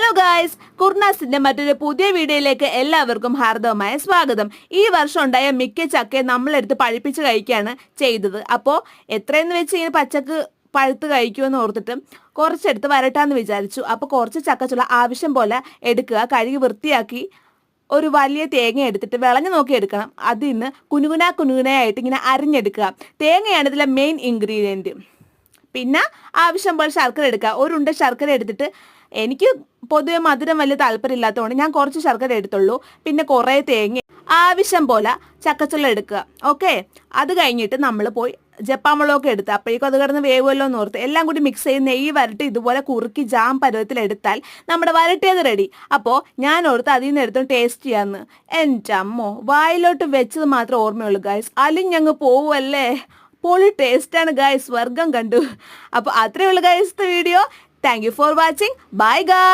Hello guys, കുർനാസിന്റെ മറ്റൊരു പുതിയ വീഡിയോയിലേക്ക് എല്ലാവർക്കും ഹാർദവമായ സ്വാഗതം. ഈ വർഷം ഉണ്ടായ മിക്ക ചക്കയും നമ്മളെടുത്ത് പഴുപ്പിച്ച് കഴിക്കുകയാണ് ചെയ്തത്. അപ്പോൾ എത്രയെന്ന് വെച്ച് ഇങ്ങനെ പച്ചക്ക് പഴുത്ത് കഴിക്കുമെന്ന് ഓർത്തിട്ട് കുറച്ചെടുത്ത് വരട്ടാന്ന് വിചാരിച്ചു. അപ്പോൾ കുറച്ച് ചക്കച്ചുള ആവശ്യം പോലെ എടുക്കുക, കഴുകി വൃത്തിയാക്കി ഒരു വലിയ തേങ്ങ എടുത്തിട്ട് വിളഞ്ഞു നോക്കി എടുക്കണം. അതിൽ നിന്ന് കുനുകുനായിട്ട് ഇങ്ങനെ അരിഞ്ഞെടുക്കുക. തേങ്ങയാണ് ഇതിലെ മെയിൻ ഇൻഗ്രീഡിയൻറ്റ്. പിന്നെ ആവശ്യം പോലെ ശർക്കര എടുക്കുക. ഒരു ഉണ്ട ശർക്കര എടുത്തിട്ട്, എനിക്ക് പൊതുവെ മധുരം വലിയ താല്പര്യമില്ലാത്തതുകൊണ്ട് ഞാൻ കുറച്ച് ശർക്കര എടുത്തുള്ളൂ. പിന്നെ കുറേ തേങ്ങ, ആവശ്യം പോലെ ചക്കച്ചുള്ള എടുക്കുക. ഓക്കെ, അത് കഴിഞ്ഞിട്ട് നമ്മൾ പോയി ജപ്പാമുളകൊക്കെ എടുത്ത് അപ്പോഴേക്കും അത് കിടന്ന് വേവുമല്ലോ എന്ന് ഓർത്ത് എല്ലാം കൂടി മിക്സ് ചെയ്ത് നെയ്യ് വരട്ടി ഇതുപോലെ കുറുക്കി ജാം പരുവത്തിലെടുത്താൽ നമ്മുടെ വരട്ടിയത് റെഡി. അപ്പോൾ ഞാൻ ഓർത്ത് അതിൽ നിന്ന് എടുത്ത് ടേസ്റ്റ് ചെയ്യാമെന്ന്. എൻ്റെ അമ്മോ, വായിലോട്ട് വെച്ചത് മാത്രമേ ഓർമ്മയുള്ളൂ ഗായ്സ്. അലിഞ്ഞങ്ങ് പോവുമല്ലേ. പൊളി ടേസ്റ്റാണ് ഗായ്സ്, സ്വർഗം കണ്ടു. അപ്പോൾ അത്രയേ ഉള്ളൂ guys video. Thank you for watching. Bye guys.